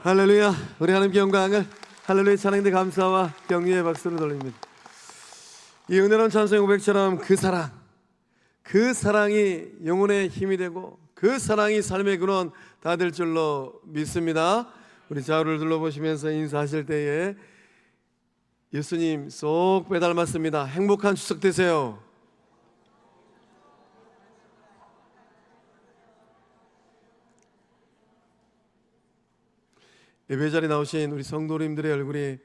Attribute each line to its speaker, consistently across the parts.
Speaker 1: 할렐루야. 우리 하나님께 영광을, 할렐루야, 찬양대 감사와 격려의 박수를 돌립니다. 이 은혜로운 찬송의 고백처럼 그 사랑이 영혼의 힘이 되고 그 사랑이 삶의 근원 다 될 줄로 믿습니다. 우리 좌우를 둘러보시면서 인사하실 때에 예수님 쏙 빼닮았습니다. 행복한 추석 되세요. 예배 자리에 나오신 우리 성도님들의 얼굴이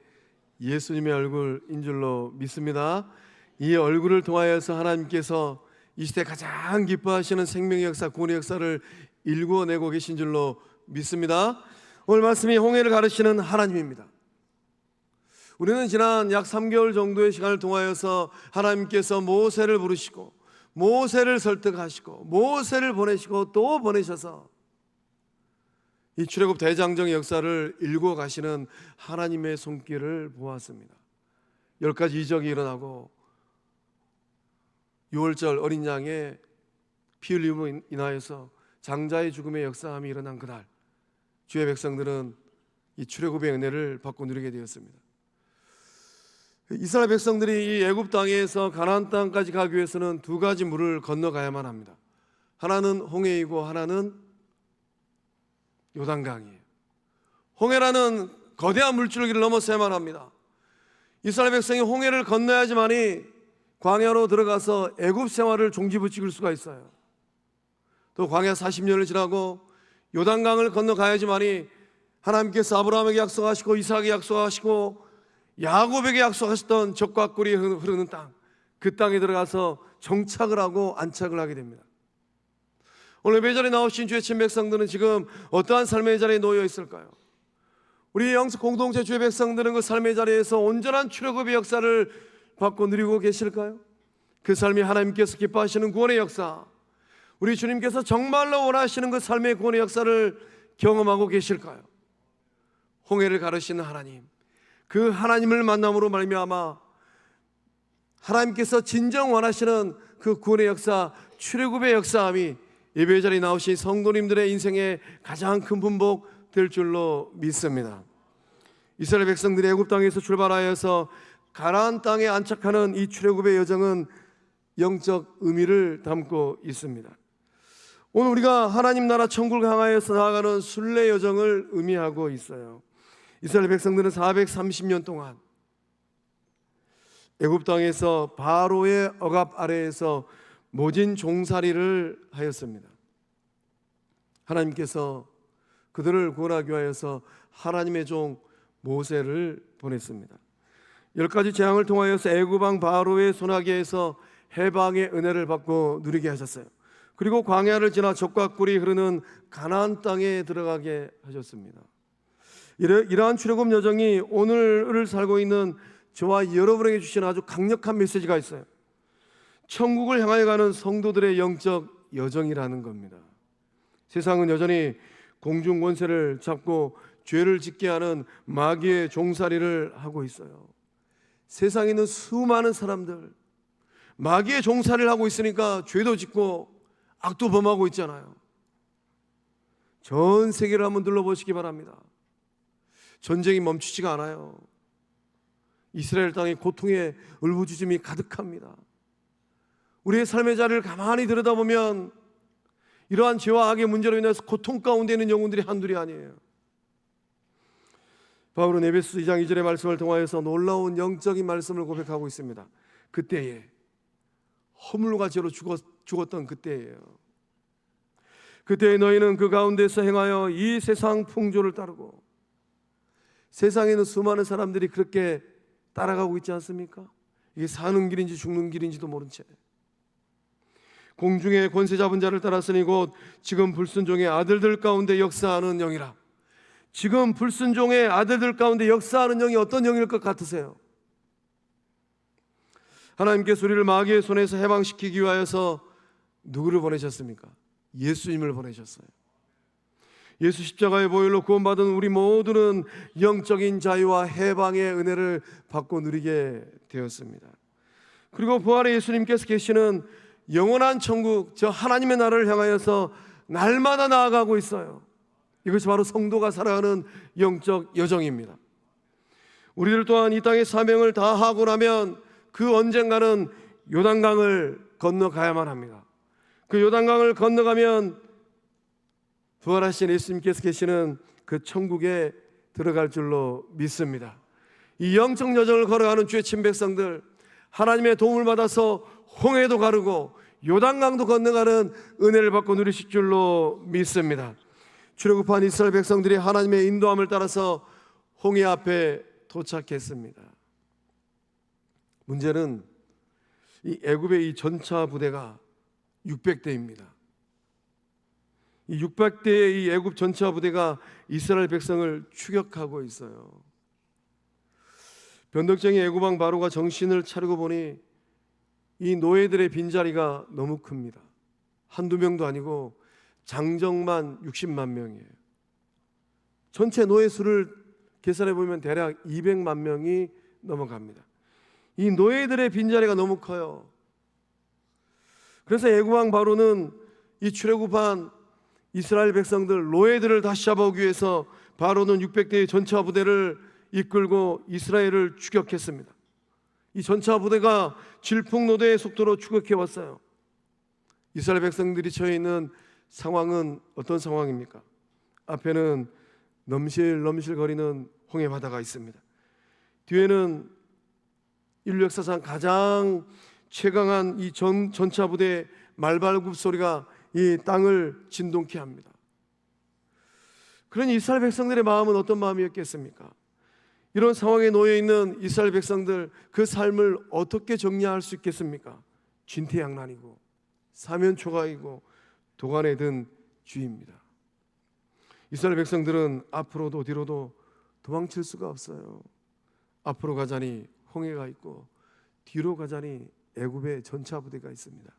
Speaker 1: 예수님의 얼굴인 줄로 믿습니다. 이 얼굴을 통하여서 하나님께서 이 시대 가장 기뻐하시는 생명의 역사, 구원의 역사를 일구어내고 계신 줄로 믿습니다. 오늘 말씀이 홍해를 가르치는 하나님입니다. 우리는 지난 약 3개월 정도의 시간을 통하여서 하나님께서 모세를 부르시고 모세를 설득하시고 모세를 보내시고 또 보내셔서 이 출애굽 대장정의 역사를 일구어 가시는 하나님의 손길을 보았습니다. 10가지 이적이 일어나고 6월절 어린 양의 피 흘림으로 인하여서 장자의 죽음의 역사함이 일어난 그날, 주의 백성들은 이 출애굽의 은혜를 받고 누리게 되었습니다. 이스라엘 백성들이 이 애굽 땅에서 가나안 땅까지 가기 위해서는 2가지 물을 건너가야만 합니다. 하나는 홍해이고 하나는 요단강이에요. 홍해라는 거대한 물줄기를 넘어서야만 합니다. 이스라엘 백성이 홍해를 건너야지만이 광야로 들어가서 애굽 생활을 종지부찍을 수가 있어요. 또 광야 40년을 지나고 요단강을 건너가야지만이 하나님께서 아브라함에게 약속하시고 이삭에게 약속하시고 야곱에게 약속하셨던 젖과 꿀이 흐르는 땅, 그 땅에 들어가서 정착을 하고 안착을 하게 됩니다. 오늘 예배 자리에 나오신 주의 친 백성들은 지금 어떠한 삶의 자리에 놓여 있을까요? 우리 영적 공동체 주의 백성들은 그 삶의 자리에서 온전한 출애굽의 역사를 받고 누리고 계실까요? 그 삶이 하나님께서 기뻐하시는 구원의 역사, 우리 주님께서 정말로 원하시는 그 삶의 구원의 역사를 경험하고 계실까요? 홍해를 가르치는 하나님, 그 하나님을 만남으로 말미암아 하나님께서 진정 원하시는 그 구원의 역사, 출애굽의 역사함이 예배 자리에 나오신 성도님들의 인생에 가장 큰 분복 될 줄로 믿습니다. 이스라엘 백성들이 애굽 땅에서 출발하여서 가나안 땅에 안착하는 이 출애굽의 여정은 영적 의미를 담고 있습니다. 오늘 우리가 하나님 나라 천국을 향하여서 나아가는 순례 여정을 의미하고 있어요. 이스라엘 백성들은 430년 동안 애굽 땅에서 바로의 억압 아래에서 모진 종살이를 하였습니다. 하나님께서 그들을 구원하기 위하여서 하나님의 종 모세를 보냈습니다. 10가지 재앙을 통하여서 애굽 왕 바로의 손아귀에서 해방의 은혜를 받고 누리게 하셨어요. 그리고 광야를 지나 젖과 꿀이 흐르는 가나안 땅에 들어가게 하셨습니다. 이러한 출애굽 여정이 오늘을 살고 있는 저와 여러분에게 주신 아주 강력한 메시지가 있어요. 천국을 향하여 가는 성도들의 영적 여정이라는 겁니다. 세상은 여전히 공중 권세를 잡고 죄를 짓게 하는 마귀의 종살이를 하고 있어요. 세상에 있는 수많은 사람들, 마귀의 종살이를 하고 있으니까 죄도 짓고 악도 범하고 있잖아요. 전 세계를 한번 둘러보시기 바랍니다. 전쟁이 멈추지가 않아요. 이스라엘 땅에 고통의 울부짖음이 가득합니다. 우리의 삶의 자리를 가만히 들여다보면 이러한 죄와 악의 문제로 인해서 고통 가운데 있는 영혼들이 한둘이 아니에요. 바울은 에베소 2장 2절의 말씀을 통하여서 놀라운 영적인 말씀을 고백하고 있습니다. 그때에 허물과 죄로 죽었던 그때예요. 그때에 너희는 그 가운데서 행하여 이 세상 풍조를 따르고, 세상에 있는 수많은 사람들이 그렇게 따라가고 있지 않습니까? 이게 사는 길인지 죽는 길인지도 모른 채 공중의 권세 잡은 자를 따랐으니 곧 지금 불순종의 아들들 가운데 역사하는 영이라. 지금 불순종의 아들들 가운데 역사하는 영이 어떤 영일 것 같으세요? 하나님께서 우리를 마귀의 손에서 해방시키기 위하여서 누구를 보내셨습니까? 예수님을 보내셨어요. 예수 십자가의 보혈로 구원받은 우리 모두는 영적인 자유와 해방의 은혜를 받고 누리게 되었습니다. 그리고 부활의 예수님께서 계시는 영원한 천국, 저 하나님의 나라를 향하여서 날마다 나아가고 있어요. 이것이 바로 성도가 살아가는 영적 여정입니다. 우리들 또한 이 땅의 사명을 다하고 나면 그 언젠가는 요단강을 건너가야만 합니다. 그 요단강을 건너가면 부활하신 예수님께서 계시는 그 천국에 들어갈 줄로 믿습니다. 이 영적 여정을 걸어가는 주의 친백성들, 하나님의 도움을 받아서 홍해도 가르고 요단강도 건너가는 은혜를 받고 누리실 줄로 믿습니다. 출애굽한 이스라엘 백성들이 하나님의 인도함을 따라서 홍해 앞에 도착했습니다. 문제는 이 애굽의 이 전차 부대가 600대입니다. 이 600대의 이 애굽 전차 부대가 이스라엘 백성을 추격하고 있어요. 변덕쟁이 애굽 왕 바로가 정신을 차리고 보니 이 노예들의 빈자리가 너무 큽니다. 한두 명도 아니고 장정만 60만 명이에요. 전체 노예 수를 계산해 보면 대략 200만 명이 넘어갑니다. 이 노예들의 빈자리가 너무 커요. 그래서 애굽 왕 바로는 이 출애굽한 이스라엘 백성들 노예들을 다시 잡아오기 위해서 바로는 600대의 전차 부대를 이끌고 이스라엘을 추격했습니다. 이 전차 부대가 질풍노도의 속도로 추격해 왔어요. 이스라엘 백성들이 처해 있는 상황은 어떤 상황입니까? 앞에는 넘실넘실 거리는 홍해 바다가 있습니다. 뒤에는 인류 역사상 가장 최강한 이 전차 부대의 말발굽 소리가 이 땅을 진동케 합니다. 그러니 이스라엘 백성들의 마음은 어떤 마음이었겠습니까? 이런 상황에 놓여 있는 이스라엘 백성들, 그 삶을 어떻게 정리할 수 있겠습니까? 진퇴양난이고 사면초가이고 도간에 든 주입니다. 이스라엘 백성들은 앞으로도 뒤로도 도망칠 수가 없어요. 앞으로 가자니 홍해가 있고 뒤로 가자니 애굽의 전차 부대가 있습니다.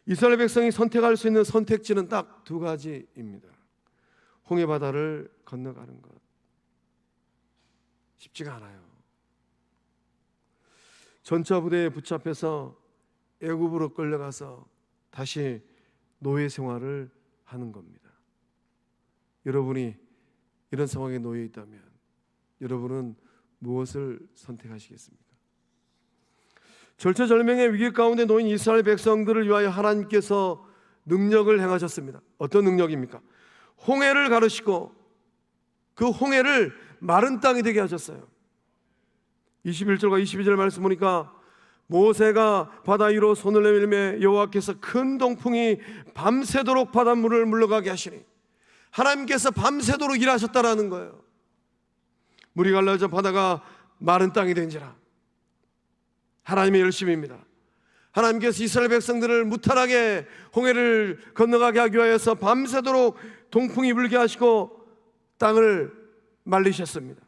Speaker 1: 이스라엘 백성이 선택할 수 있는 선택지는 딱 두 가지입니다. 홍해 바다를 건너가는 것. 쉽지가 않아요. 전차 부대에 붙잡혀서 애굽으로 끌려가서 다시 노예 생활을 하는 겁니다. 여러분이 이런 상황에 놓여 있다면 여러분은 무엇을 선택하시겠습니까? 절체절명의 위기 가운데 놓인 이스라엘 백성들을 위하여 하나님께서 능력을 행하셨습니다. 어떤 능력입니까? 홍해를 가르시고 그 홍해를 마른 땅이 되게 하셨어요. 21절과 22절 말씀 보니까 모세가 바다 위로 손을 내밀매 여호와께서 큰 동풍이 밤새도록 바닷물을 물러가게 하시니, 하나님께서 밤새도록 일하셨다라는 거예요. 물이 갈라져 바다가 마른 땅이 된지라. 하나님의 열심입니다. 하나님께서 이스라엘 백성들을 무탈하게 홍해를 건너가게 하기 위해서 밤새도록 동풍이 불게 하시고 땅을 말리셨습니다.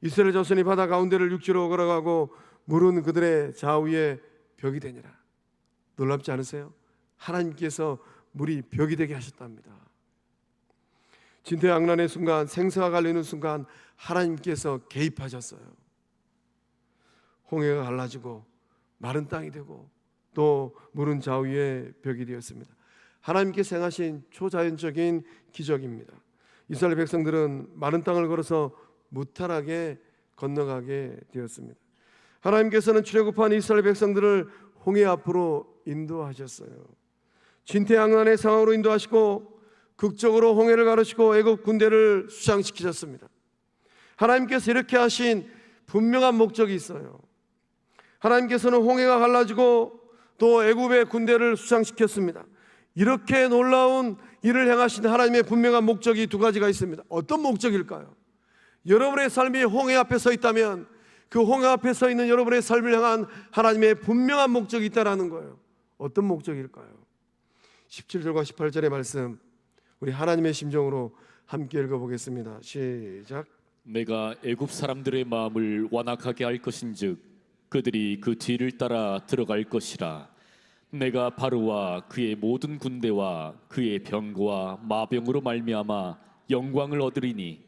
Speaker 1: 이스라엘 자손이 바다 가운데를 육지로 걸어가고 물은 그들의 좌우에 벽이 되니라. 놀랍지 않으세요? 하나님께서 물이 벽이 되게 하셨답니다. 진퇴양난의 순간, 생사가 갈리는 순간 하나님께서 개입하셨어요. 홍해가 갈라지고 마른 땅이 되고 또 물은 좌우에 벽이 되었습니다. 하나님께서 행하신 초자연적인 기적입니다. 이스라엘 백성들은 마른 땅을 걸어서 무탈하게 건너가게 되었습니다. 하나님께서는 출애굽한 이스라엘 백성들을 홍해 앞으로 인도하셨어요. 진퇴양난의 상황으로 인도하시고 극적으로 홍해를 가르시고 애굽 군대를 수장시키셨습니다. 하나님께서 이렇게 하신 분명한 목적이 있어요. 하나님께서는 홍해가 갈라지고 또 애굽의 군대를 수장시켰습니다. 이렇게 놀라운 일을 행하신 하나님의 분명한 목적이 두 가지가 있습니다. 어떤 목적일까요? 여러분의 삶이 홍해 앞에 서 있다면 그 홍해 앞에 서 있는 여러분의 삶을 향한 하나님의 분명한 목적이 있다는 거예요. 어떤 목적일까요? 17절과 18절의 말씀, 우리 하나님의 심정으로 함께 읽어보겠습니다. 시작.
Speaker 2: 내가 애굽 사람들의 마음을 완악하게 할 것인즉 그들이 그 뒤를 따라 들어갈 것이라. 내가 바로와 그의 모든 군대와 그의 병거와 마병으로 말미암아 영광을 얻으리니,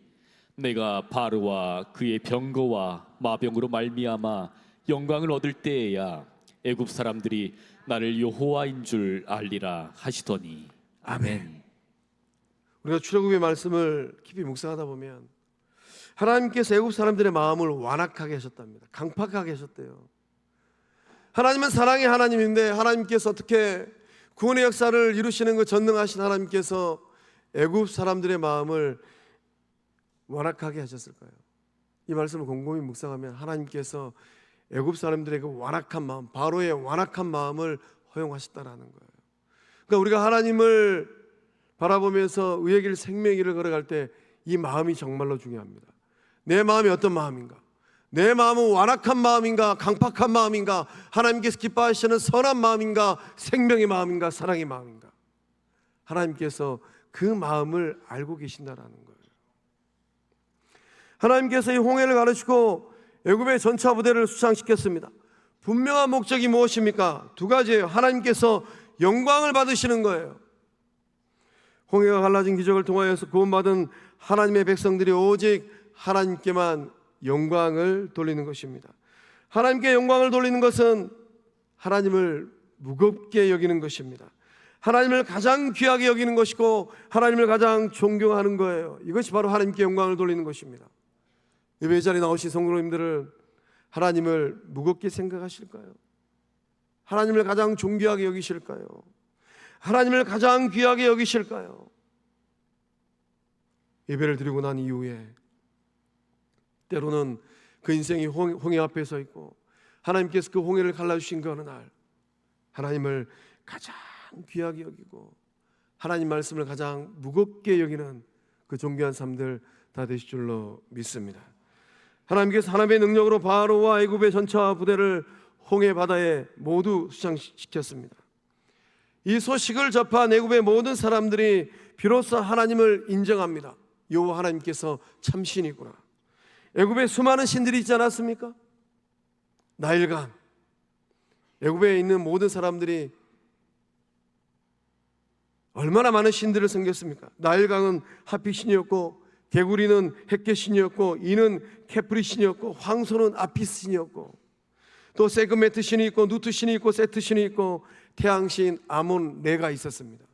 Speaker 2: 내가 바로와 그의 병거와 마병으로 말미암아 영광을 얻을 때에야 애굽 사람들이 나를 여호와인 줄 알리라 하시더니. 아멘.
Speaker 1: 우리가 출애굽의 말씀을 깊이 묵상하다 보면 하나님께서 애굽 사람들의 마음을 완악하게 하셨답니다. 강팍하게 하셨대요. 하나님은 사랑의 하나님인데 하나님께서 어떻게 구원의 역사를 이루시는 그 전능하신 하나님께서 애굽 사람들의 마음을 완악하게 하셨을까요? 이 말씀을 곰곰이 묵상하면 하나님께서 애굽 사람들의 그 완악한 마음, 바로의 완악한 마음을 허용하셨다라는 거예요. 그러니까 우리가 하나님을 바라보면서 의의 길 생명의 길을 걸어갈 때 이 마음이 정말로 중요합니다. 내 마음이 어떤 마음인가? 내 마음은 완악한 마음인가? 강팍한 마음인가? 하나님께서 기뻐하시는 선한 마음인가? 생명의 마음인가? 사랑의 마음인가? 하나님께서 그 마음을 알고 계신다라는 거예요. 하나님께서 이 홍해를 가르치고 애굽의 전차 부대를 수상시켰습니다. 분명한 목적이 무엇입니까? 두 가지예요. 하나님께서 영광을 받으시는 거예요. 홍해가 갈라진 기적을 통하여서 구원받은 하나님의 백성들이 오직 하나님께만 영광을 돌리는 것입니다. 하나님께 영광을 돌리는 것은 하나님을 무겁게 여기는 것입니다. 하나님을 가장 귀하게 여기는 것이고 하나님을 가장 존경하는 거예요. 이것이 바로 하나님께 영광을 돌리는 것입니다. 예배 자리에 나오신 성도님들은 하나님을 무겁게 생각하실까요? 하나님을 가장 존귀하게 여기실까요? 하나님을 가장 귀하게 여기실까요? 예배를 드리고 난 이후에 때로는 그 인생이 홍해 앞에 서 있고 하나님께서 그 홍해를 갈라주신 그 어느 날 하나님을 가장 귀하게 여기고 하나님 말씀을 가장 무겁게 여기는 그 존귀한 삶들 다 되실 줄로 믿습니다. 하나님께서 하나님의 능력으로 바로와 애굽의 전차 부대를 홍해 바다에 모두 수상시켰습니다. 이 소식을 접한 애굽의 모든 사람들이 비로소 하나님을 인정합니다. 여호와 하나님께서 참신이구나. 애굽에 수많은 신들이 있지 않았습니까? 나일강, 애굽에 있는 모든 사람들이 얼마나 많은 신들을 섬겼습니까? 나일강은 하피 신이었고, 개구리는 헷게 신이었고, 이는 케프리 신이었고, 황소는 아피스 신이었고, 또 세그메트 신이 있고, 누트 신이 있고, 세트 신이 있고, 태양신 아몬 레가 있었습니다.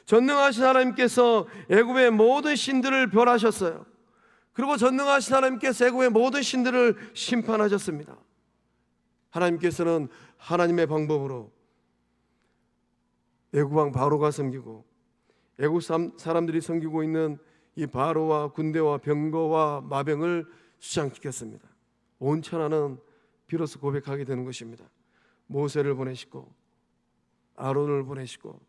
Speaker 1: 전능하신 하나님께서 애굽의 모든 신들을 벌하셨어요. 그리고 전능하신 하나님께서 애굽의 모든 신들을 심판하셨습니다. 하나님께서는 하나님의 방법으로 애굽 왕 바로가 섬기고 애굽 사람들이 섬기고 있는 이 바로와 군대와 병거와 마병을 수상시켰습니다. 온 천하는 비로소 고백하게 되는 것입니다. 모세를 보내시고 아론을 보내시고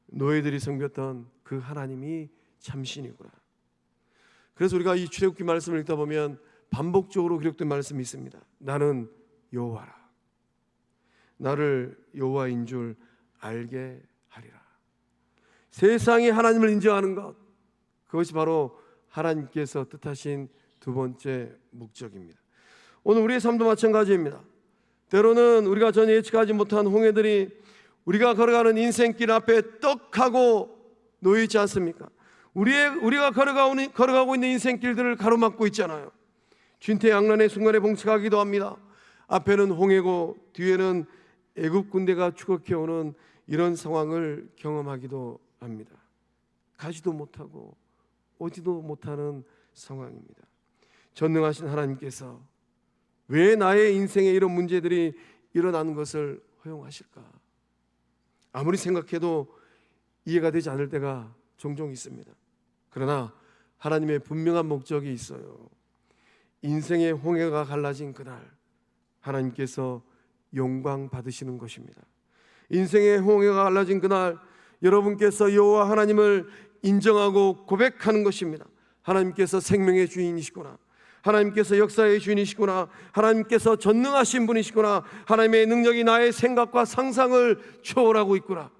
Speaker 1: 노예들이 섬겼던 그 하나님이 참신이구나. 그래서 우리가 이 출애굽기 말씀을 읽다 보면 반복적으로 기록된 말씀이 있습니다. 나는 여호와라. 나를 여호와인 줄 알게 하리라. 세상이 하나님을 인정하는 것, 그것이 바로 하나님께서 뜻하신 두 번째 목적입니다. 오늘 우리의 삶도 마찬가지입니다. 때로는 우리가 전혀 예측하지 못한 홍해들이 우리가 걸어가는 인생길 앞에 떡하고 놓여있지 않습니까? 우리가 걸어가고 있는 인생길들을 가로막고 있잖아요. 진퇴양난의 순간에 봉착하기도 합니다. 앞에는 홍해고 뒤에는 애굽 군대가 추격해오는 이런 상황을 경험하기도 합니다. 가지도 못하고 오지도 못하는 상황입니다. 전능하신 하나님께서 왜 나의 인생에 이런 문제들이 일어나는 것을 허용하실까? 아무리 생각해도 이해가 되지 않을 때가 종종 있습니다. 그러나 하나님의 분명한 목적이 있어요. 인생의 홍해가 갈라진 그날 하나님께서 영광 받으시는 것입니다. 인생의 홍해가 갈라진 그날 여러분께서 여호와 하나님을 인정하고 고백하는 것입니다. 하나님께서 생명의 주인이시구나. 하나님께서 역사의 주인이시구나. 하나님께서 전능하신 분이시구나. 하나님의 능력이 나의 생각과 상상을 초월하고 있구나.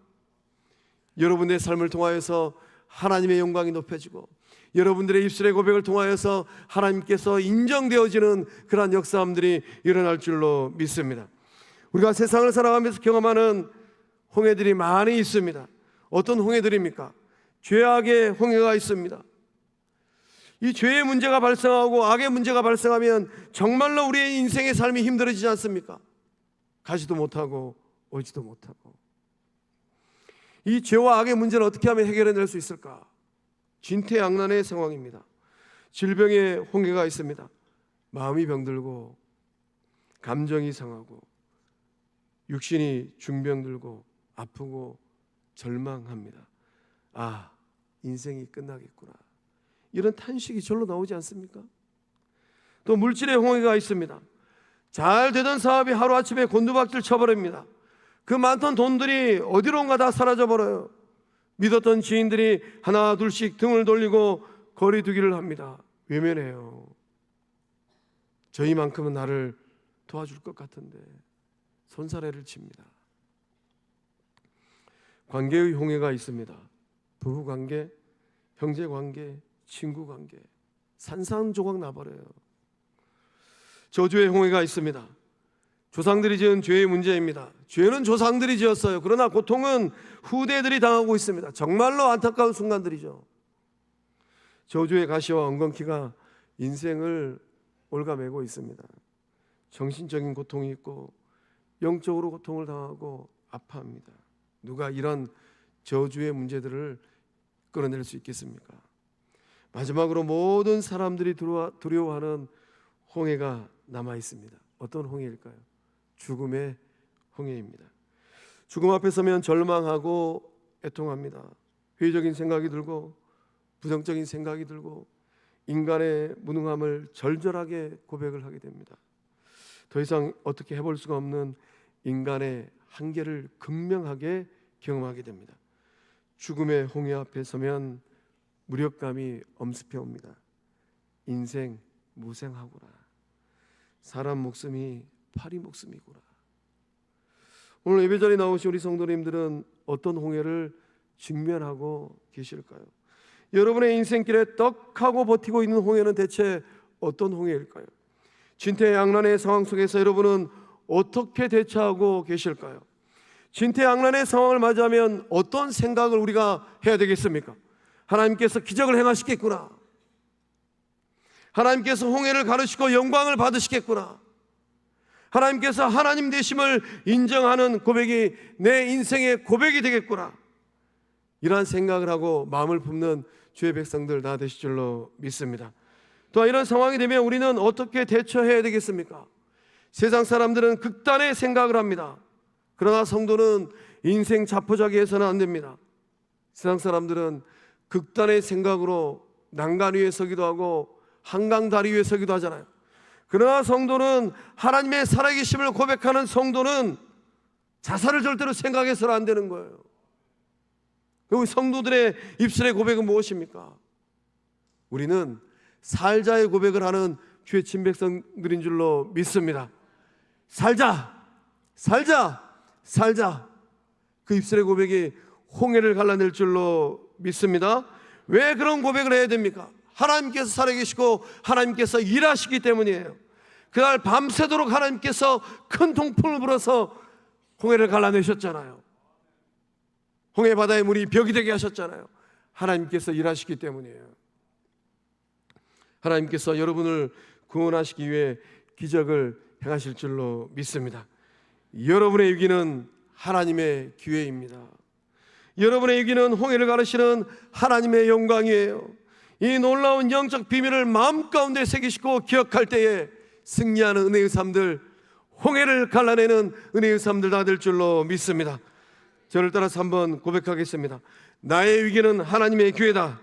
Speaker 1: 여러분의 삶을 통하여서 하나님의 영광이 높여지고 여러분들의 입술의 고백을 통하여서 하나님께서 인정되어지는 그러한 역사함들이 일어날 줄로 믿습니다. 우리가 세상을 살아가면서 경험하는 홍해들이 많이 있습니다. 어떤 홍해들입니까? 죄악의 홍해가 있습니다. 이 죄의 문제가 발생하고 악의 문제가 발생하면 정말로 우리의 인생의 삶이 힘들어지지 않습니까? 가지도 못하고 오지도 못하고. 이 죄와 악의 문제는 어떻게 하면 해결해낼 수 있을까? 진퇴양난의 상황입니다. 질병의 홍해가 있습니다. 마음이 병들고 감정이 상하고 육신이 중병들고 아프고 절망합니다. 아, 인생이 끝나겠구나. 이런 탄식이 절로 나오지 않습니까? 또 물질의 홍해가 있습니다. 잘 되던 사업이 하루아침에 곤두박질 쳐버립니다. 그 많던 돈들이 어디론가 다 사라져버려요. 믿었던 지인들이 하나 둘씩 등을 돌리고 거리두기를 합니다. 외면해요. 저희만큼은 나를 도와줄 것 같은데 손사래를 칩니다. 관계의 홍해가 있습니다. 부부관계, 형제관계, 친구관계 산산조각 나버려요. 저주의 홍해가 있습니다. 조상들이 지은 죄의 문제입니다. 죄는 조상들이 지었어요. 그러나 고통은 후대들이 당하고 있습니다. 정말로 안타까운 순간들이죠. 저주의 가시와 엉겅퀴가 인생을 올가매고 있습니다. 정신적인 고통이 있고 영적으로 고통을 당하고 아파합니다. 누가 이런 저주의 문제들을 끌어낼 수 있겠습니까? 마지막으로 모든 사람들이 두려워하는 홍해가 남아 있습니다. 어떤 홍해일까요? 죽음의 홍해입니다. 죽음 앞에 서면 절망하고 애통합니다. 회의적인 생각이 들고 부정적인 생각이 들고 인간의 무능함을 절절하게 고백을 하게 됩니다. 더 이상 어떻게 해볼 수가 없는 인간의 한계를 극명하게 경험하게 됩니다. 죽음의 홍해 앞에 서면 무력감이 엄습해 옵니다. 인생 무생하구나. 사람 목숨이 파리 목숨이구나. 오늘 예배자리에 나오신 우리 성도님들은 어떤 홍해를 직면하고 계실까요? 여러분의 인생길에 떡하고 버티고 있는 홍해는 대체 어떤 홍해일까요? 진퇴양난의 상황 속에서 여러분은 어떻게 대처하고 계실까요? 진퇴양난의 상황을 맞이하면 어떤 생각을 우리가 해야 되겠습니까? 하나님께서 기적을 행하시겠구나. 하나님께서 홍해를 가르시고 영광을 받으시겠구나. 하나님께서 하나님 되심을 인정하는 고백이 내 인생의 고백이 되겠구나. 이러한 생각을 하고 마음을 품는 주의 백성들 다 되실 줄로 믿습니다. 또한 이런 상황이 되면 우리는 어떻게 대처해야 되겠습니까? 세상 사람들은 극단의 생각을 합니다. 그러나 성도는 인생 자포자기해서는 안 됩니다. 세상 사람들은 극단의 생각으로 난간 위에 서기도 하고 한강 다리 위에 서기도 하잖아요. 그러나 성도는 하나님의 살아계심을 고백하는 성도는 자살을 절대로 생각해서는 안 되는 거예요. 그리고 성도들의 입술의 고백은 무엇입니까? 우리는 살자의 고백을 하는 주의 친백성들인 줄로 믿습니다. 살자, 살자, 살자. 그 입술의 고백이 홍해를 갈라낼 줄로 믿습니다. 왜 그런 고백을 해야 됩니까? 하나님께서 살아계시고 하나님께서 일하시기 때문이에요. 그날 밤새도록 하나님께서 큰 동풍을 불어서 홍해를 갈라내셨잖아요. 홍해 바다의 물이 벽이 되게 하셨잖아요. 하나님께서 일하시기 때문이에요. 하나님께서 여러분을 구원하시기 위해 기적을 행하실 줄로 믿습니다. 여러분의 위기는 하나님의 기회입니다. 여러분의 위기는 홍해를 가르시는 하나님의 영광이에요. 이 놀라운 영적 비밀을 마음 가운데 새기시고 기억할 때에 승리하는 은혜의 삶들, 홍해를 갈라내는 은혜의 삶들 다 될 줄로 믿습니다. 저를 따라서 한번 고백하겠습니다. 나의 위기는 하나님의 기회다.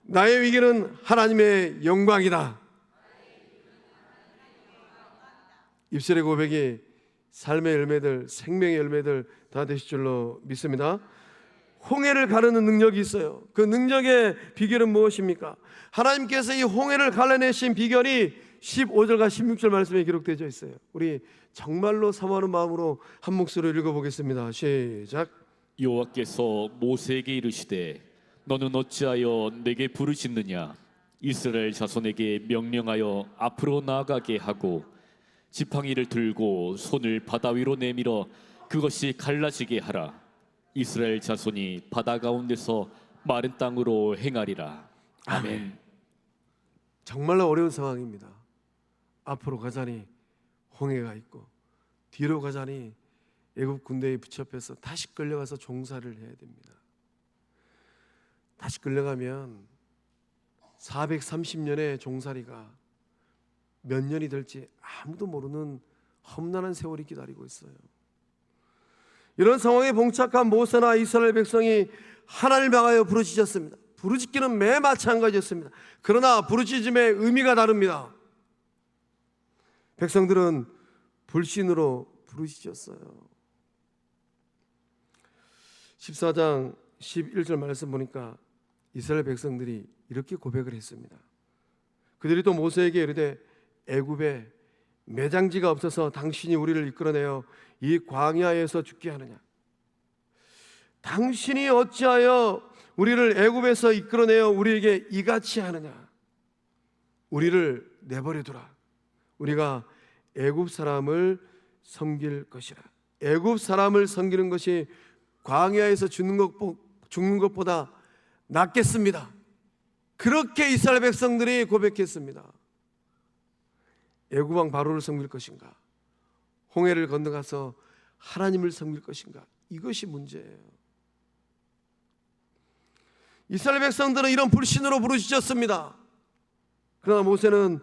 Speaker 1: 나의 위기는 하나님의 영광이다. 입술의 고백이 삶의 열매들, 생명의 열매들 다 되실 줄로 믿습니다. 홍해를 가르는 능력이 있어요. 그 능력의 비결은 무엇입니까? 하나님께서 이 홍해를 갈라내신 비결이 15절과 16절 말씀에 기록되어 있어요. 우리 정말로 사모하는 마음으로 한 목소리로 읽어보겠습니다. 시작.
Speaker 2: 여호와께서 모세에게 이르시되 너는 어찌하여 내게 부르짖느냐? 이스라엘 자손에게 명령하여 앞으로 나아가게 하고 지팡이를 들고 손을 바다 위로 내밀어 그것이 갈라지게 하라. 이스라엘 자손이 바다 가운데서 마른 땅으로 행하리라. 아멘.
Speaker 1: 정말로 어려운 상황입니다. 앞으로 가자니 홍해가 있고 뒤로 가자니 애굽 군대에 붙잡혀서 다시 끌려가서 종살이를 해야 됩니다. 다시 끌려가면 430년의 종살이가 몇 년이 될지 아무도 모르는 험난한 세월이 기다리고 있어요. 이런 상황에 봉착한 모세나 이스라엘 백성이 하나님을 향하여 부르짖었습니다. 부르짖기는 매 마찬가지였습니다. 그러나 부르짖음의 의미가 다릅니다. 백성들은 불신으로 부르짖었어요. 14장 11절 말씀 보니까 이스라엘 백성들이 이렇게 고백을 했습니다. 그들이 또 모세에게 이르되 애굽에 매장지가 없어서 당신이 우리를 이끌어내어 이 광야에서 죽게 하느냐? 당신이 어찌하여 우리를 애굽에서 이끌어내어 우리에게 이같이 하느냐? 우리를 내버려 두라. 우리가 애굽 사람을 섬길 것이라. 애굽 사람을 섬기는 것이 광야에서 죽는 것보다 낫겠습니다. 그렇게 이스라엘 백성들이 고백했습니다. 애굽 왕 바로를 섬길 것인가? 홍해를 건너가서 하나님을 섬길 것인가? 이것이 문제예요. 이스라엘 백성들은 이런 불신으로 부르짖었습니다. 그러나 모세는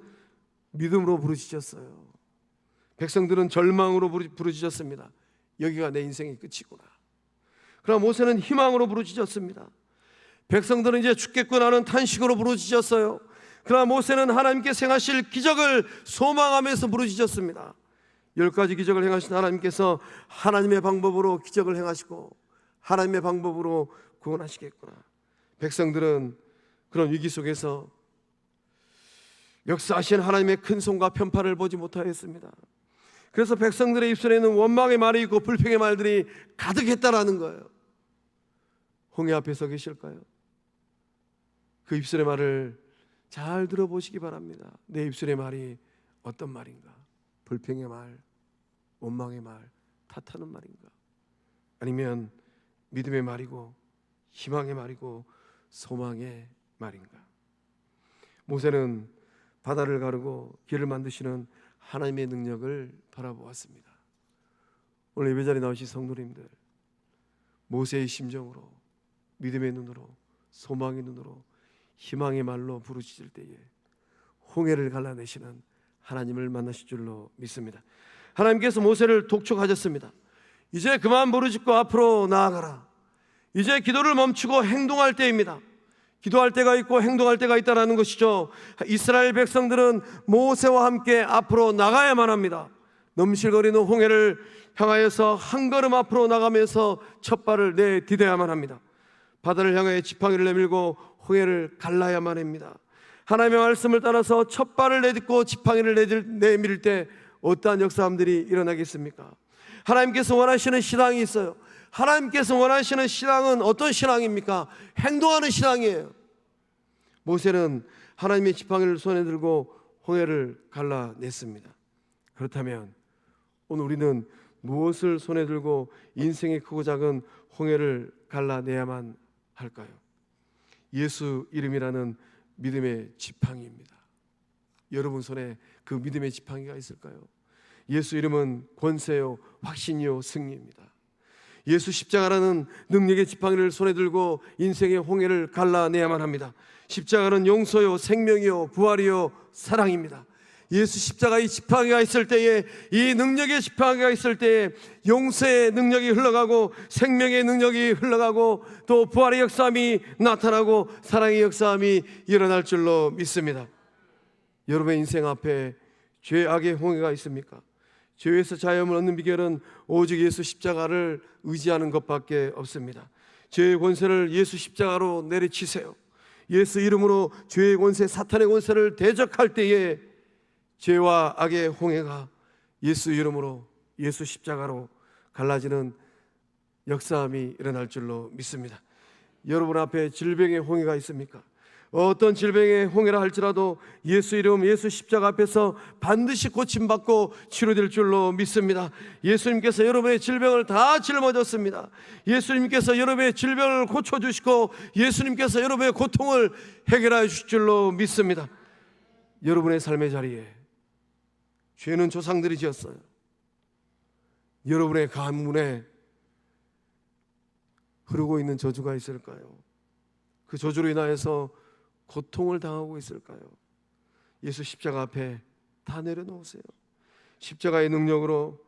Speaker 1: 믿음으로 부르짖었어요. 백성들은 절망으로 부르짖었습니다. 여기가 내 인생의 끝이구나. 그러나 모세는 희망으로 부르짖었습니다. 백성들은 이제 죽겠구나 하는 탄식으로 부르짖었어요. 그러나 모세는 하나님께서 행하실 기적을 소망하면서 부르짖었습니다. 10가지 기적을 행하신 하나님께서 하나님의 방법으로 기적을 행하시고 하나님의 방법으로 구원하시겠구나. 백성들은 그런 위기 속에서 역사하신 하나님의 큰 손과 편파를 보지 못하였습니다. 그래서 백성들의 입술에는 원망의 말이 있고 불평의 말들이 가득했다라는 거예요. 홍해 앞에 서 계실까요? 그 입술의 말을 잘 들어보시기 바랍니다. 내 입술의 말이 어떤 말인가? 불평의 말, 원망의 말, 탓하는 말인가? 아니면 믿음의 말이고 희망의 말이고 소망의 말인가? 모세는 바다를 가르고 길을 만드시는 하나님의 능력을 바라보았습니다. 오늘 예배자리에 나오신 성도님들, 모세의 심정으로, 믿음의 눈으로, 소망의 눈으로, 희망의 말로 부르짖을 때에 홍해를 갈라내시는 하나님을 만나실 줄로 믿습니다. 하나님께서 모세를 독촉하셨습니다. 이제 그만 부르짖고 앞으로 나아가라. 이제 기도를 멈추고 행동할 때입니다. 기도할 때가 있고 행동할 때가 있다는 것이죠. 이스라엘 백성들은 모세와 함께 앞으로 나가야만 합니다. 넘실거리는 홍해를 향하여서 한 걸음 앞으로 나가면서 첫 발을 내디뎌야만 합니다. 바다를 향해 지팡이를 내밀고 홍해를 갈라야만 합니다. 하나님의 말씀을 따라서 첫 발을 내딛고 지팡이를 내밀 때 어떠한 역사함들이 일어나겠습니까? 하나님께서 원하시는 신앙이 있어요. 하나님께서 원하시는 신앙은 어떤 신앙입니까? 행동하는 신앙이에요. 모세는 하나님의 지팡이를 손에 들고 홍해를 갈라냈습니다. 그렇다면 오늘 우리는 무엇을 손에 들고 인생의 크고 작은 홍해를 갈라내야만 할까요? 예수 이름이라는 믿음의 지팡이입니다. 여러분 손에 그 믿음의 지팡이가 있을까요? 예수 이름은 권세요, 확신이요, 승리입니다. 예수 십자가라는 능력의 지팡이를 손에 들고 인생의 홍해를 갈라내야만 합니다. 십자가는 용서요, 생명이요, 부활이요, 사랑입니다. 예수 십자가의 지팡이가 있을 때에, 이 능력의 지팡이가 있을 때에 용서의 능력이 흘러가고 생명의 능력이 흘러가고 또 부활의 역사함이 나타나고 사랑의 역사함이 일어날 줄로 믿습니다. 여러분의 인생 앞에 죄악의 홍해가 있습니까? 죄에서 자유함을 얻는 비결은 오직 예수 십자가를 의지하는 것밖에 없습니다. 죄의 권세를 예수 십자가로 내리치세요. 예수 이름으로 죄의 권세, 사탄의 권세를 대적할 때에 죄와 악의 홍해가 예수 이름으로, 예수 십자가로 갈라지는 역사함이 일어날 줄로 믿습니다. 여러분 앞에 질병의 홍해가 있습니까? 어떤 질병의 홍해라 할지라도 예수 이름, 예수 십자가 앞에서 반드시 고침받고 치료될 줄로 믿습니다. 예수님께서 여러분의 질병을 다 짊어졌습니다. 예수님께서 여러분의 질병을 고쳐주시고 예수님께서 여러분의 고통을 해결해 주실 줄로 믿습니다. 여러분의 삶의 자리에 죄는 조상들이 지었어요. 여러분의 가문에 흐르고 있는 저주가 있을까요? 그 저주로 인하여서 고통을 당하고 있을까요? 예수 십자가 앞에 다 내려놓으세요. 십자가의 능력으로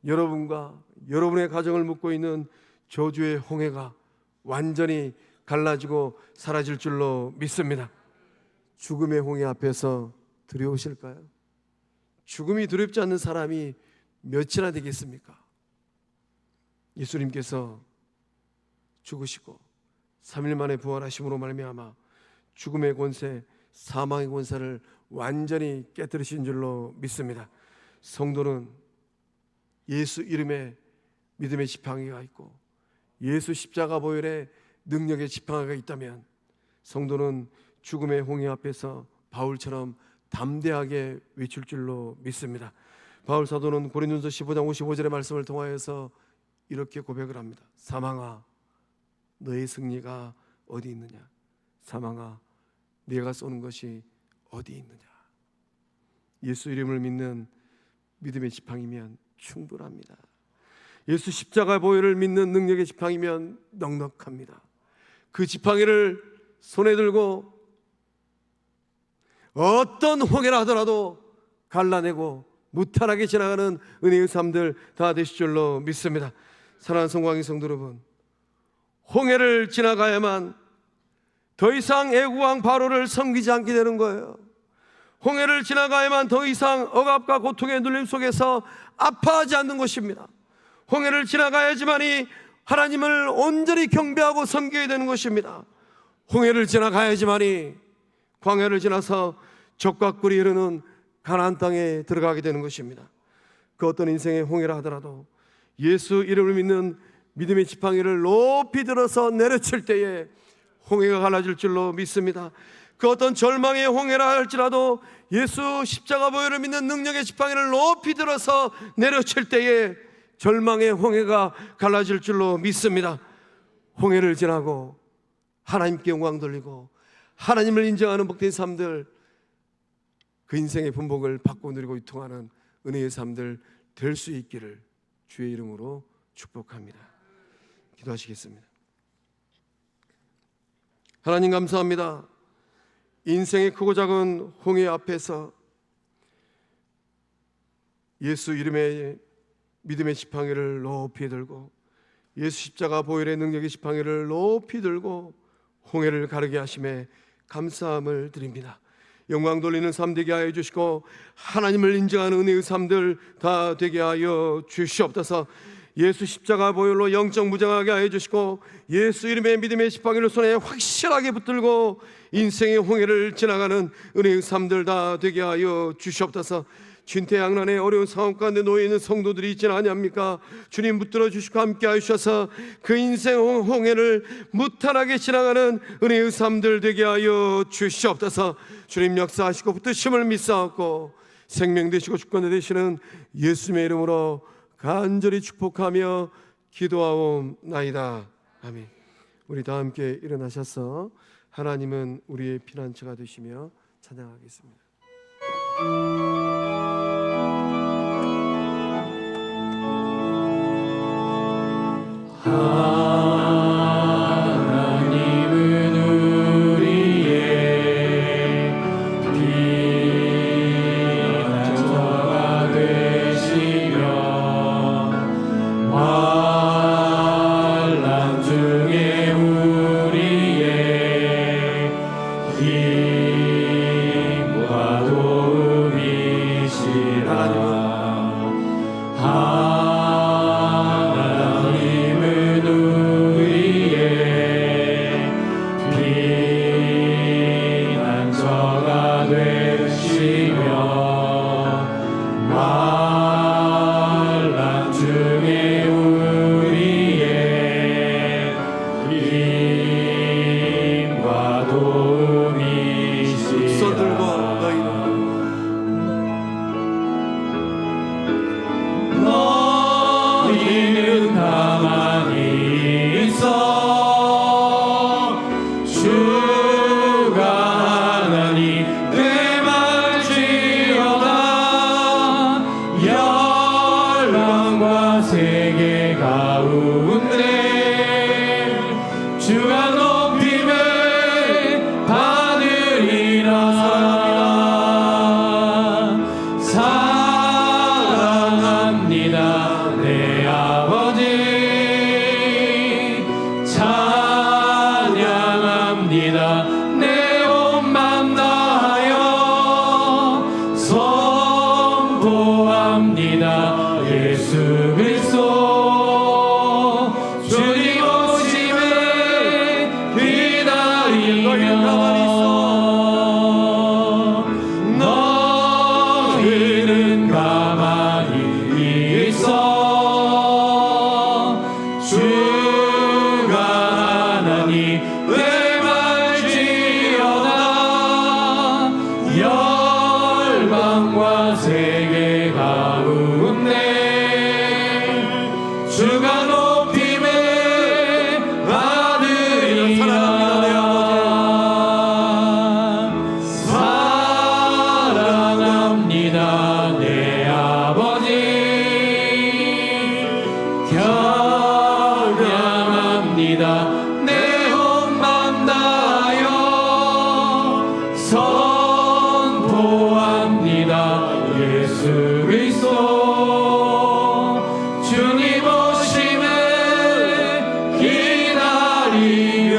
Speaker 1: 여러분과 여러분의 가정을 묶고 있는 저주의 홍해가 완전히 갈라지고 사라질 줄로 믿습니다. 죽음의 홍해 앞에서 두려우실까요? 죽음이 두렵지 않는 사람이 몇이나 되겠습니까? 예수님께서 죽으시고 3일 만에 부활하심으로 말미암아 죽음의 권세, 사망의 권세를 완전히 깨뜨리신 줄로 믿습니다. 성도는 예수 이름에 믿음의 지팡이가 있고 예수 십자가 보혈의 능력의 지팡이가 있다면 성도는 죽음의 홍해 앞에서 바울처럼 담대하게 외칠 줄로 믿습니다. 바울 사도는 고린도전서 15장 55절의 말씀을 통하여서 이렇게 고백을 합니다. 사망아 너의 승리가 어디 있느냐? 사망아 네가 쏘는 것이 어디 있느냐? 예수 이름을 믿는 믿음의 지팡이면 충분합니다. 예수 십자가 보혈을 믿는 능력의 지팡이면 넉넉합니다. 그 지팡이를 손에 들고 어떤 홍해라 하더라도 갈라내고 무탈하게 지나가는 은혜의 삶들 다 되실 줄로 믿습니다. 사랑하는 성광의 성도 여러분, 홍해를 지나가야만 더 이상 애국왕 바로를 섬기지 않게 되는 거예요. 홍해를 지나가야만 더 이상 억압과 고통의 눌림 속에서 아파하지 않는 것입니다. 홍해를 지나가야지만이 하나님을 온전히 경배하고 섬겨야 되는 것입니다. 홍해를 지나가야지만이 광야를 지나서 적과 꿀이 흐르는 가나안 땅에 들어가게 되는 것입니다. 그 어떤 인생의 홍해라 하더라도 예수 이름을 믿는 믿음의 지팡이를 높이 들어서 내려칠 때에 홍해가 갈라질 줄로 믿습니다. 그 어떤 절망의 홍해라 할지라도 예수 십자가 보혈을 믿는 능력의 지팡이를 높이 들어서 내려칠 때에 절망의 홍해가 갈라질 줄로 믿습니다. 홍해를 지나고 하나님께 영광 돌리고 하나님을 인정하는 복된 삶들, 그 인생의 분복을 받고 누리고 유통하는 은혜의 삶들 될 수 있기를 주의 이름으로 축복합니다. 기도하시겠습니다. 하나님 감사합니다. 인생의 크고 작은 홍해 앞에서 예수 이름의 믿음의 지팡이를 높이 들고 예수 십자가 보혈의 능력의 지팡이를 높이 들고 홍해를 가르게 하심에 감사함을 드립니다. 영광 돌리는 삶 되게 하여 주시고 하나님을 인정하는 은혜의 삶들 다 되게 하여 주시옵소서. 예수 십자가 보혈로 영적 무장하게 하여 주시고 예수 이름의 믿음의 지팡이를 손에 확실하게 붙들고 인생의 홍해를 지나가는 은혜의 삶들 다 되게 하여 주시옵소서. 진퇴양난의 어려운 상황 가운데 놓여있는 성도들이 있지 않습니까? 주님 붙들어 주시고 함께 하셔서 그 인생 홍해를 무탈하게 지나가는 은혜의 삶들 되게 하여 주시옵소서. 주님 역사하시고 붙드심을 믿사옵고 생명 되시고 주권 되시는 예수님의 이름으로 간절히 축복하며 기도하옵나이다. 아멘. 우리 다 함께 일어나셔서 하나님은 우리의 피난처가 되시며 찬양하겠습니다.
Speaker 2: 하나님은 우리의 피난처가 되시며 환난 중에 우리의 힘과 도움이시라.
Speaker 3: 세계 가운데 주가 높임을
Speaker 2: 선포합니다. 내 온 맘 다하여 선포합니다. 예수 그리스도 주님 오심을 기다리며 너희는 가만히 있어. 주가 하나님 열방과 세계 가운데 주가 높임을 받으리라. 사랑합니다 내 아버지. 겸양합니다 내 온 맘 다하여 선포합니다. 예수 그리스도 주님 오심을 기다리며.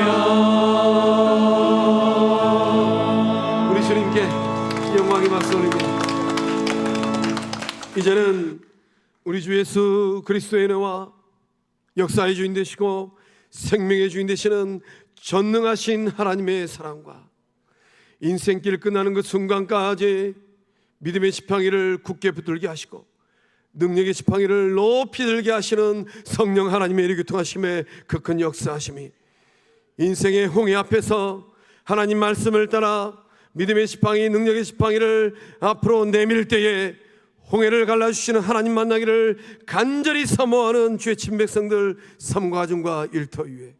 Speaker 1: 우리 주님께 영광의 박수 올립니다. 이제는 우리 주 예수 그리스도의 은혜와 역사의 주인 되시고 생명의 주인 되시는 전능하신 하나님의 사랑과 인생길 끝나는 그 순간까지 믿음의 지팡이를 굳게 붙들게 하시고 능력의 지팡이를 높이 들게 하시는 성령 하나님의 이르 교통하심의 그 큰 역사하심이 인생의 홍해 앞에서 하나님 말씀을 따라 믿음의 지팡이, 능력의 지팡이를 앞으로 내밀 때에 홍해를 갈라주시는 하나님 만나기를 간절히 사모하는 주의 친백성들 삶과 가정과 일터 위에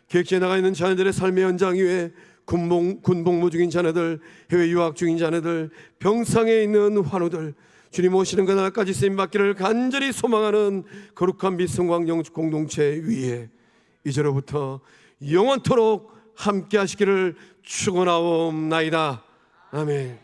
Speaker 1: 계획지에 나가 있는 자녀들의 삶의 현장 위에 군복무 중인 자녀들, 해외 유학 중인 자녀들, 병상에 있는 환우들, 주님 오시는 그날까지 쓰임받기를 간절히 소망하는 거룩한 미성광영 공동체 위에 이제로부터 영원토록 함께 하시기를 축원하옵나이다. 아멘.